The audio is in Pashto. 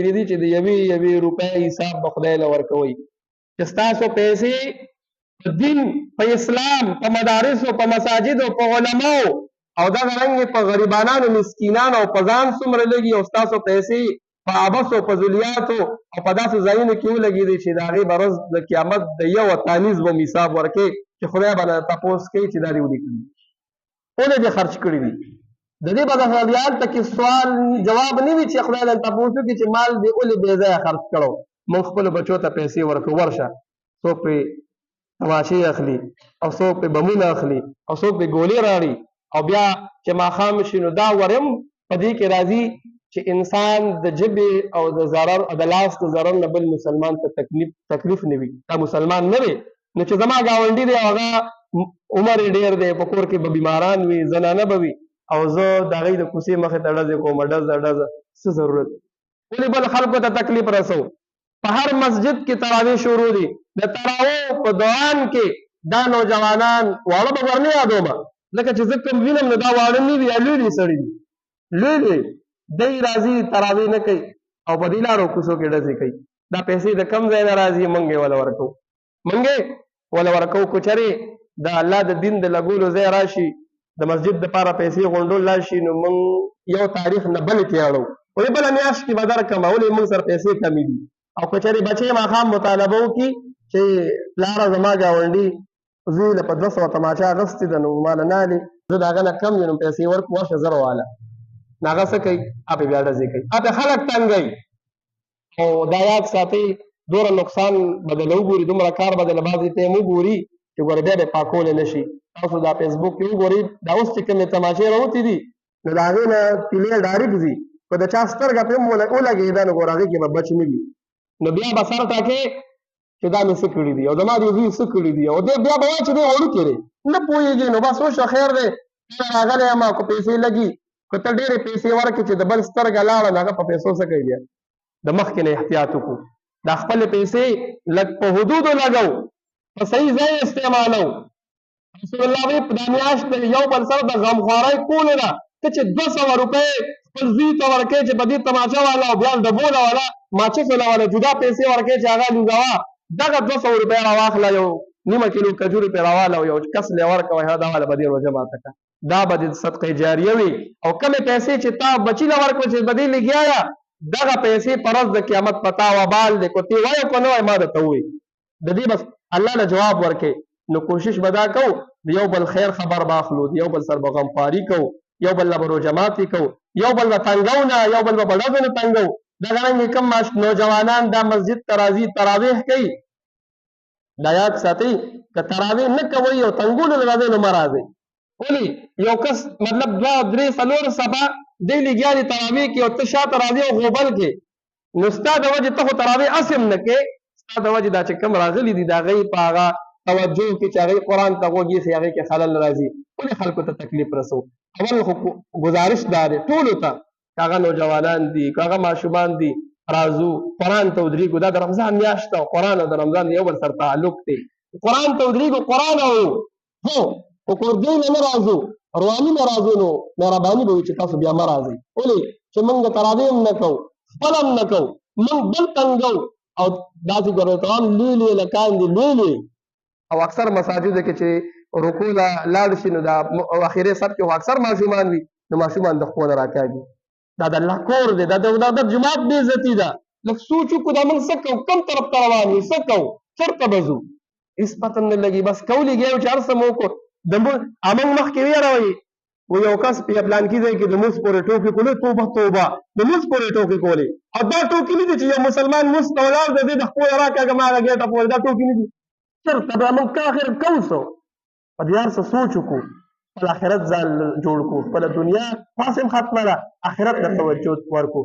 دي چې د یوې روپۍ حساب به خدای له ورکوئ چې ستاسو پیسې په دین په اسلام په مدارسو په مساجدو په علماو او دغه رنګې په غریبانانو مسکینانو او په ځان څومره لګي او ستاسو پیسې په عبثو په ذلیاتو او په داسې ځایونو کې ولګېدي چې د هغې به ورځ د قیامت د یو تانیز به حساب ورکوي چې خدای به نه تپوس کوي چې دا دې ولیکلي ولې دې خرچ کړي دي د دې به دغه هلته کې سوال جواب نه وي چې خدای دې تپوس وکړي چې مال دې ولې بې ځایه خرڅ کړو موږ خپلو بچو ته پیسې ورکړو ورشه څوک پرې تماشې اخلي او څوک پرې بمونه اخلي او څوک پرې ګولې راړي او بیا چې ماښام شي نو دا ورم په دې کې راځي چې انسان د ژبې او د ضرر د لاس د ضرر نه بل مسلمان ته تکلیف نه وي دا مسلمان نه دی نو چې زما ګاونډي دی او هغه عمر یې ډېر دی په کور کې به بیماران وي زنانه به وي او زه د هغې د کوڅې مخې ته ډزې کوم ډزه څه ضرورت ولې بل خلکو ته تکلیف رسو په هر مسجد کې تراویح شروع دي د تراویح په دوران کې دا نوجوانان واړه به ورنه یادومه لکه چې زه کوم وینم نو دا واړه نه دي لوی سړي دي لوی دی راځي تراویح نه کوي او په دې لارو کوڅو کې ډزې کوي دا پیسې د کم ځای نه راځي موږ یې وله ورکو که چېرې د الله د دین د لګولو ځای راشي د مسجد دپاره پیسې غونډول راشي نو موږ یو تاریخ نه بلې کې اړو ولې بله میاشت کې به درکړمه ولې موږ سره پیسې کمې دي او که چېرې بچې ماښام مطالبه وکړي چې پلاره زما ګاونډي زوی له په 200 تماچه اخیستې ده نو ماله نه علي زه د هغه نه کم یم نو پیسې ورکړو ورشه زر واله نو هغه څه کوي هغه بیا ډزې کوي هغه خلک تنګوي او دا یاد ساتئ دومره نقصان به دله وګوري دومره کار به دله بعضې ټایم وګوري چې ګوره بیا به پاکولی نه شي تاسو دا فیسبوک کې وګورئ دا اوس چې کومې تماشې راوتې دي نو د هغې نه تیلې ډایرکټ ځي که د چا سترګه پرې هم ولګېده نو ګوره هغې کې به بچ نه وي نو بیا به سر ټاکې چې دا مې څه کړي دي او زما دې زوی څه کړي دي او دی بیا به وایي چې دی وړوکی دی نه پوهېږي نو بس وشه خیر دی راغلی یم او که پیسې لګي که ته ډېرې پیسې ورکړې چې د بل سترګه لاړه نو هغه په پیسو څه کوي بیا د مخکې نه احتیاط وکړو دا خپلې پیسې لږ په حدودو لګو په صحیح ځای استعمالو رسول الله وایي په دا میاشت یو بل سره د غمخوارۍ کولو ده ته چې 200 روپۍ خپل زوی ته ورکوې چې په دې تماچه والا او بیا ډبوله والا ماچسوله والا جدا پیسې ورکوې چې هغه لوګوه دغه 200 روپۍ راواخله یو نیمه کیلو کجورې پرې راواله او یو کس له ورکوه دا والا به دې روژه ماته کړه دا به د صدقې جاریه وي او کمې پیسې چې تا بچي له ورکړه چې به دې لګیا یا دغه پیسې په ورځ د قیامت په تا وبال دی که تی وایو که نه وایي ما درته ووایي د دې بس الله له جواب ورکړي نو کوشش به دا کوو د یو بل خیر خبر به اخلو د یو بل سره به غمخواري کوو یو بل له به روژه ماتې کوو یو بل به تنګو نه یو بل به په ډزو نه تنګو دغه رنګې کوم نوجوانان دا مسجد ته راځي تراویح کوي دا یاد ساتئ که تراویح نه کوئ او تنګولو له راځئ نو مه راځئ ولې یو کس مطلب 2 3 4 سبا دی لګیا دي تراویح کې او ته شاته راځې او غوبل کې نو ستا د وجې ته خو تراویح اسم نه کې ستا د وجې دا چې کوم راغلي دي د هغې په هغه توجه کې چې هغې قرآن ته غوږ ایښي هغې کې خلل راځي ولې خلکو ته تکلیف رسو اول خو ګزارش دا دی ټولو ته که هغه نوجوانان دي که هغه ماشومان دي راځو قرآن ته ودرېږو دا د رمضان میاشت ده قرآن او د رمضان یو بل سره تعلق دی قرآن ته ودرېږو قرآن اورو هو خو کورګۍ نه نه راځو رواني نه راځو نو مهرباني به وي چې تاسو بیا مه راځئ ولې چې موږ د تراویح هم نه کوو خپل هم نه کوو موږ بل تنګو او داسې ګورتان لوی لکان دي لوی او اکثر مساجدو کې چې رکوع له لاړ شي نو دا اخري صف کې اکثر ماشومان وي نو ماشومان د خپو نه راکاږي دا د الله کور دی دا د جومات بې عزتي ده لږ سوچ وکړو دا موږ څه کوو کوم طرف ته روان یو څه کوو چېرته به ځو هېڅ پته نه لګي بس کولی ګیا چې هر څه مو وکړو موږ مخکې ویره وایي و یو کس په پلانکي ځای کې د مونځ پورې ټوکې کولې توبه توبه د مونځ پورې ټوکې کولې او دا ټوکې نه دي چې یو مسلمان مونځ ته ولاړ دی د خپل راکاږه ما هغه ګېټه پورې دا ټوکې نه دي چېرته به موږ که آخر کوو څه په دې هر څه سوچ وکړو خپل آخرت ځان جوړ کړو خپله دنیا خاص هم ختمه ده آخرت ته توجه ورکړو